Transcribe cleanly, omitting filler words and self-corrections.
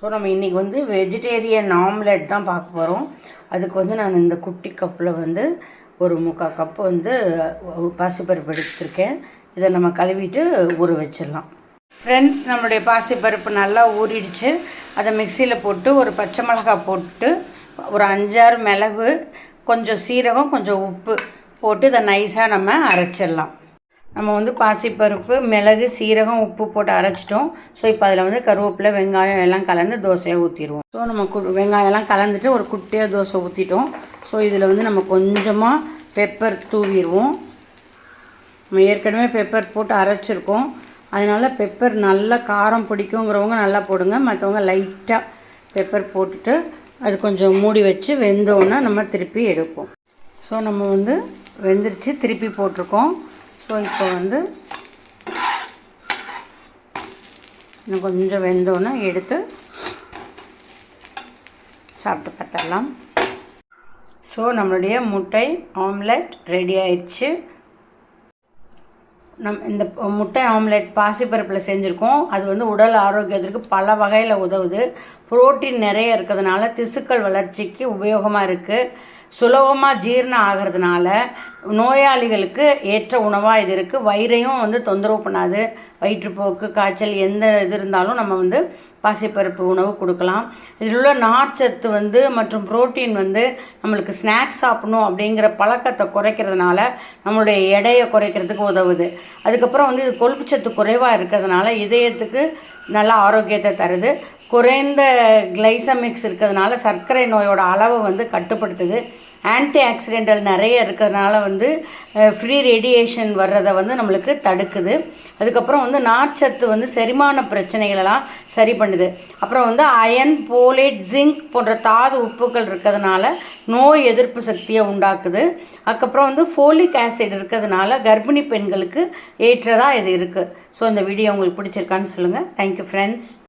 So நம்ம இன்றைக்கி வந்து வெஜிடேரியன் ஆம்லெட் தான் பார்க்க போகிறோம். அதுக்கு வந்து நான் இந்த குட்டி கப்பில் வந்து ஒரு 3/4 கப்பு வந்து பாசிப்பருப்பு எடுத்துருக்கேன். இதை நம்ம கழுவிட்டு ஊற வச்சிடலாம். ஃப்ரெண்ட்ஸ், நம்மளுடைய பாசிப்பருப்பு நல்லா ஊறிடுச்சு. அதை மிக்சியில் போட்டு ஒரு பச்சை மிளகாய் போட்டு ஒரு 5-6 மிளகு, கொஞ்சம் சீரகம், கொஞ்சம் உப்பு போட்டு இதை நைஸாக நம்ம அரைச்சிடலாம். நம்ம வந்து பாசிப்பருப்பு, மிளகு, சீரகம், உப்பு போட்டு அரைச்சிட்டோம். ஸோ இப்போ அதில் வந்து கருவேப்பிலை, வெங்காயம் எல்லாம் கலந்து தோசையாக ஊற்றிடுவோம். ஸோ நம்ம வெங்காயம்லாம் கலந்துட்டு ஒரு குட்டியாக தோசை ஊற்றிட்டோம். ஸோ இதில் வந்து நம்ம கொஞ்சமாக பெப்பர் தூவிடுவோம். நம்ம ஏற்கனவே பெப்பர் போட்டு அரைச்சிருக்கோம். அதனால் பெப்பர் நல்லா காரம் பிடிக்குங்கிறவங்க நல்லா போடுங்க. மற்றவங்க லைட்டாக பெப்பர் போட்டுட்டு அது கொஞ்சம் மூடி வச்சு வெந்தோன்னா நம்ம திருப்பி எடுப்போம். ஸோ நம்ம வந்து வெந்துருச்சு, திருப்பி போட்டிருக்கோம். ஸோ இப்போ வந்து இன்னும் கொஞ்சம் வெந்தோன்னா எடுத்து சாப்பிட்டு பார்த்துடலாம். ஸோ நம்மளுடைய முட்டை ஆம்லெட் ரெடி ஆயிடுச்சு. இந்த முட்டை ஆம்லெட் பாசிப்பருப்பில் செஞ்சுருக்கோம். அது வந்து உடல் ஆரோக்கியத்திற்கு பல வகையில் உதவுது. புரோட்டீன் நிறைய இருக்கிறதுனால திசுக்கள் வளர்ச்சிக்கு உபயோகமாக இருக்குது. சுலபமாக ஜீரணம் ஆகிறதுனால நோயாளிகளுக்கு ஏற்ற உணவாக இது இருக்குது. வயிறையும் வந்து தொந்தரவு பண்ணாது. வயிற்றுப்போக்கு, காய்ச்சல் எந்த இது இருந்தாலும் நம்ம வந்து பாசிப்பருப்பு உணவு கொடுக்கலாம். இதில் உள்ள நார்ச்சத்து வந்து மற்றும் புரோட்டீன் வந்து நம்மளுக்கு ஸ்நாக்ஸ் சாப்பிடணும் அப்படிங்கிற பழக்கத்தை குறைக்கிறதுனால நம்மளுடைய எடையை குறைக்கிறதுக்கு உதவுது. அதுக்கப்புறம் வந்து இது கொழுப்புச்சத்து குறைவாக இருக்கிறதுனால இதயத்துக்கு நல்ல ஆரோக்கியத்தை தருது. குறைந்த கிளைசமிக்ஸ் இருக்கிறதுனால சர்க்கரை நோயோட அளவை வந்து கட்டுப்படுத்துது. ஆன்டி ஆக்சிடென்டல் நிறைய இருக்கிறதுனால வந்து ஃப்ரீ ரேடியேஷன் வர்றதை வந்து நம்மளுக்கு தடுக்குது. அதுக்கப்புறம் வந்து நார்ச்சத்து வந்து செரிமான பிரச்சனைகளெல்லாம் சரி பண்ணுது. அப்புறம் வந்து அயன், போலேட், ஜிங்க் போன்ற தாது உப்புக்கள் இருக்கிறதுனால நோய் எதிர்ப்பு சக்தியை உண்டாக்குது. அதுக்கப்புறம் வந்து ஃபோலிக் ஆசிட் இருக்கிறதுனால கர்ப்பிணி பெண்களுக்கு ஏற்றதாக இது இருக்குது. ஸோ இந்த வீடியோ உங்களுக்கு பிடிச்சிருக்கான்னு சொல்லுங்கள். Thank you friends.